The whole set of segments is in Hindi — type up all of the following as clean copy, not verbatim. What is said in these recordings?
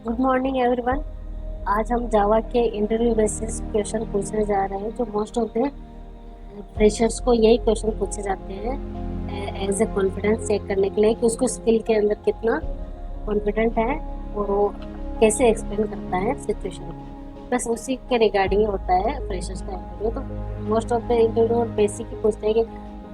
Good morning everyone. आज हम जावा के इंटरव्यू बेसिस क्वेश्चन पूछने जा रहे हैं जो मोस्ट ऑफ द फ्रेशर्स को यही क्वेश्चन पूछे जाते हैं एज ए कॉन्फिडेंस चेक करने के लिए कि उसको स्किल के अंदर कितना कॉन्फिडेंट है और वो कैसे एक्सप्लेन करता है सिचुएशन को। बस उसी के रिगार्डिंग होता है फ्रेशर्स का इंटरव्यू। तो most of the interview basic ही पूछते हैं कि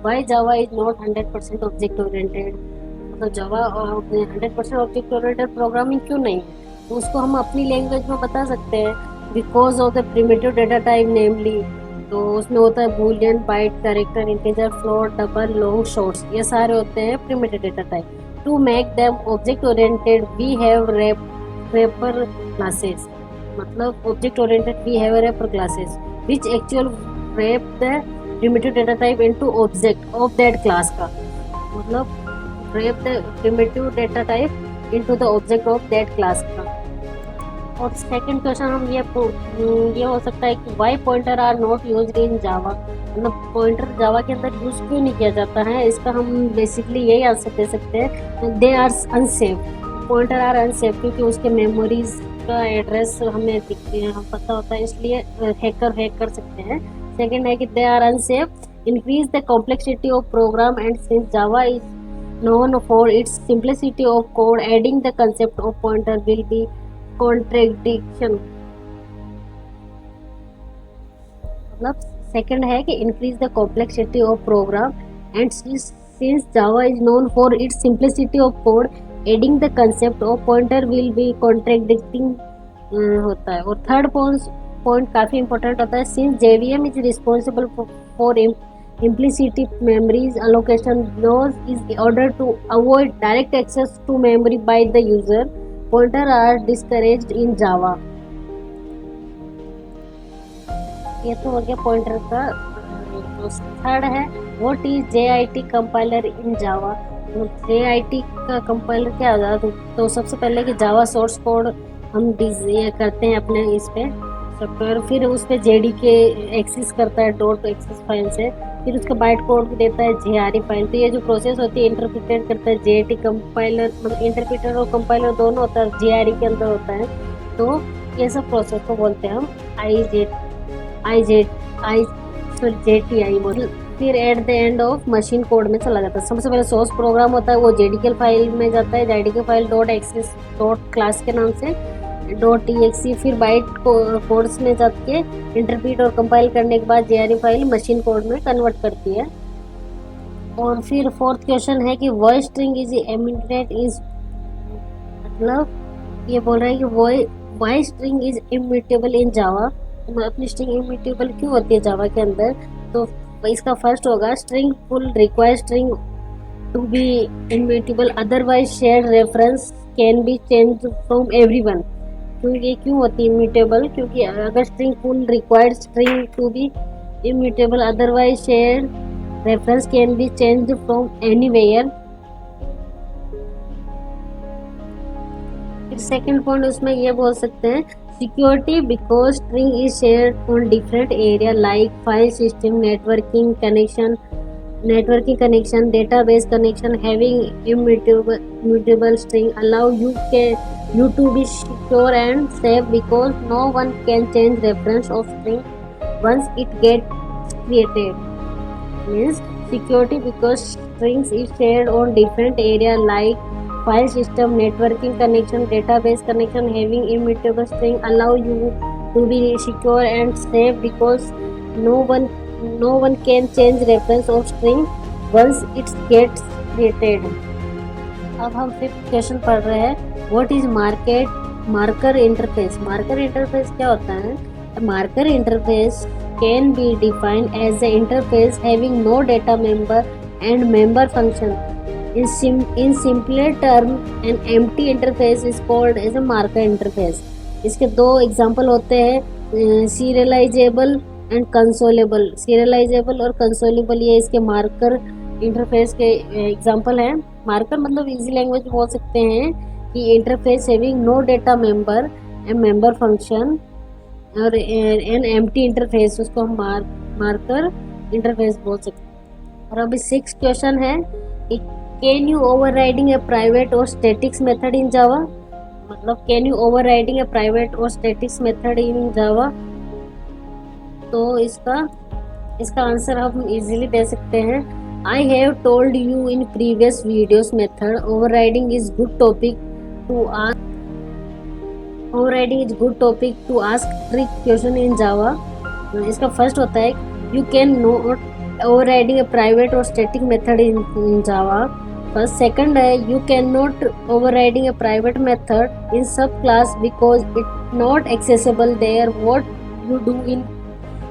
why Java is not 100% object oriented, मतलब जावा 100% ऑब्जेक्ट ओरिएंटेड प्रोग्रामिंग क्यों नहीं है। तो उसको हम अपनी लैंग्वेज में बता सकते हैं, because of the primitive data type namely. तो उसमें होता है boolean, byte, character, integer, float, double, long, shorts, ये सारे होते हैं primitive data type. To make them object oriented we have wrapper classes, मतलब object oriented we have wrapper classes which actual wrap the primitive data type into object of that class का, मतलब wrap the primitive data type into the object of that class का। और सेकंड क्वेश्चन हम ये हो सकता है कि why pointer are not used in Java, मतलब पॉइंटर जावा के अंदर यूज क्यों नहीं किया जाता है। इसका हम बेसिकली यही आंसर दे सकते हैं, they are unsafe. Pointer are unsafe क्योंकि उसके मेमोरीज का एड्रेस हमें हम पता होता है, इसलिए हैकर हैक कर सकते हैं। सेकंड है कि they are unsafe increase the complexity of program and since Java is known for its simplicity of code, adding the concept of pointer will be contradiction। मतलब सेकंड है कि increase the complexity of program and since Java is known for its simplicity of code, adding the concept of pointer will be contradicting होता है। और थर्ड पॉइंट काफी इंपॉर्टेंट होता है, since JVM is responsible for implicit memories allocation laws is order to avoid direct access to memory by the user, pointer are discouraged in java। ये तो हो गया पॉइंटर का। थर्ड है what is JIT compiler in Java. JIT का कंपाइलर क्या होता है, तो सबसे पहले कि जावा सोर्स कोड हम ये करते हैं अपने इस पे सॉफ्टवेयर, फिर उस पर जेडीके एक्सेस करता है डॉट एक्सेस फाइल से, फिर उसका बाइट कोड देता है जेआरई फाइल। तो ये जो प्रोसेस होती है इंटरप्रिटेट करता है जेआईटी कंपाइलर, मतलब इंटरप्रिटर और कंपाइलर दोनों होता है, जेआरई के अंदर होता है। तो ये सब प्रोसेस को बोलते हैं हम आई जेड आई जेटीआई बोल। फिर at the end of machine code में चला जाता है। सबसे पहले सोर्स प्रोग्राम होता है, वो जेडीके फाइल में जाता है, JDK file dot access dot class के नाम से डॉट ईएक्सी, फिर बाइट कोड्स में जाके इंटरप्रीट और कंपाइल करने के बाद जेआरई फाइल मशीन कोड में कन्वर्ट करती है। और फिर फोर्थ क्वेश्चन है कि why is string is imitated is, मतलब ये बोल रहा है कि why is string is immutable in Java. अपनी स्ट्रिंग इमिटेबल क्यों होती है जावा के अंदर, तो इसका फर्स्ट होगा string pool require string to be immutable, otherwise shared reference can be change from everyone. क्यों ये क्यों होती है इम्यूटेबल, क्योंकि अगर string pool required string to be immutable, otherwise share reference can be change from anywhere. फिर सेकंड पॉइंट उसमें ये बोल सकते हैं security because string is shared on different area like file system, networking connection, database connection. Having immutable string allow you to be secure and safe because no one can change reference of string once it gets created. Means security because strings is shared on different area like file system, networking connection, database connection. Having immutable string allow you to be secure and safe because no one can change reference of string once it gets created। अब हम फिफ्थ क्वेश्चन पढ़ रहे हैं what is marker interface. Marker interface क्या होता है। Marker interface can be defined as a interface having no data member and member function. in simpler term an empty interface is called as a marker interface। इसके दो एग्जांपल होते हैं सीरियलाइजेबल एंड कंसोलेबल। सीरियलाइजेबल और कंसोलेबल ये इसके मार्कर इंटरफेस के एग्जांपल हैं। मार्कर मतलब इजी लैंग्वेज में बोल सकते हैं कि interface having no data member and member function, और एन एम्प्टी इंटरफेस उसको हम मार्कर इंटरफेस बोल सकते हैं। और अभी सिक्स क्वेश्चन है can you overriding a private or statics method in Java. मतलब can you overriding a private or statics method in Java. तो इसका आंसर हम इजीली दे सकते हैं। I have told you in previous videos method overriding is good topic to overriding is good topic to ask trick question in Java. इसका फर्स्ट होता है you can not overriding a private और static method in Java. First second है you can not overriding a private method in sub class because it not accessible there what you do in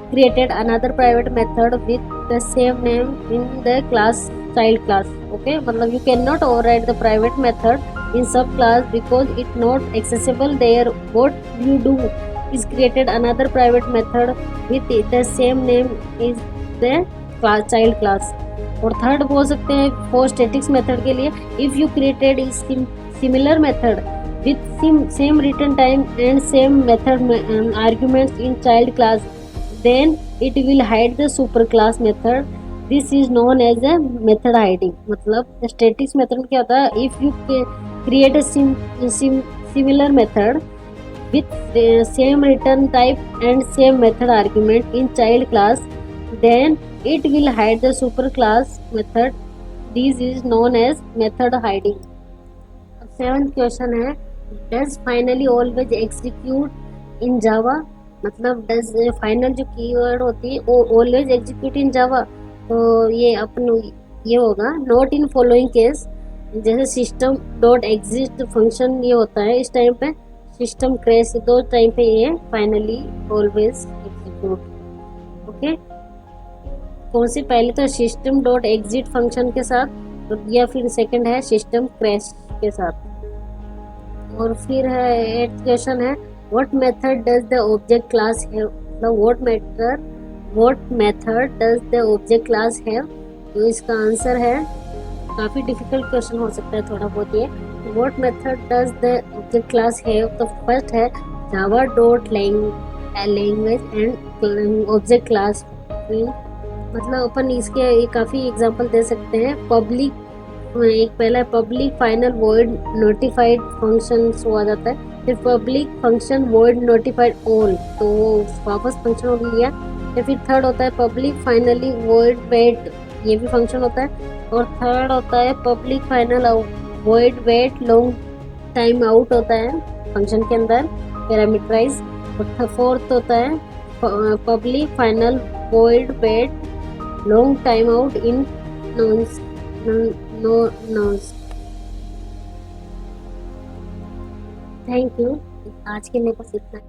created another private method with the same name in the class child class. Okay, मतलब you cannot override the private method in sub class because it not accessible there. What you do is created another private method with the same name is the class child class. और थर्ड बोल सकते हैं फॉर स्टैटिक्स मेथड के लिए if you created is similar method with same return time and same method arguments in child class, then it will hide the superclass method. This is known as a method hiding. मतलब स्टैटिक्स मेथड में क्या होता है if you create a similar method with the same return type and same method argument in child class, then it will hide the superclass method. This is known as method hiding. Seventh question है does finally always execute in Java. मतलब डज फाइनल जो कीवर्ड होती है वो ऑलवेज एग्जीक्यूट इन जावा। तो ये अपन ये होगा नॉट इन फॉलोइंग केस, जैसे सिस्टम डॉट एग्जिस्ट फंक्शन ये होता है इस टाइम पे, सिस्टम क्रैश दो टाइम पे ये फाइनली ऑलवेज एग्जीक्यूट। ओके, कौन सी पहले तो सिस्टम डॉट एग्जिट फंक्शन के साथ या फिर सेकंड है सिस्टम क्रैश के साथ। और फिर है एट क्वेश्चन है what method does the object class have. मतलब what method does the object class have. तो इसका आंसर है काफ़ी डिफिकल्ट क्वेश्चन हो सकता है थोड़ा बहुत ये। What method does the object class have. तो फर्स्ट है Java dot language and object class. मतलब अपन इसके काफ़ी एग्जांपल दे सकते हैं। पब्लिक एक पहला public final void notified function आ जाता है, फिर public function void notified all, तो वापस फंक्शन हो लिया। या फिर थर्ड होता है पब्लिक फाइनली वॉइड वेट, ये भी फंक्शन होता है। और थर्ड होता है public final void wait long time out होता है फंक्शन के अंदर पैरामीटराइज। और फोर्थ होता है public final void wait long time out in nanos. Thank you, आज के लिए बस इतना।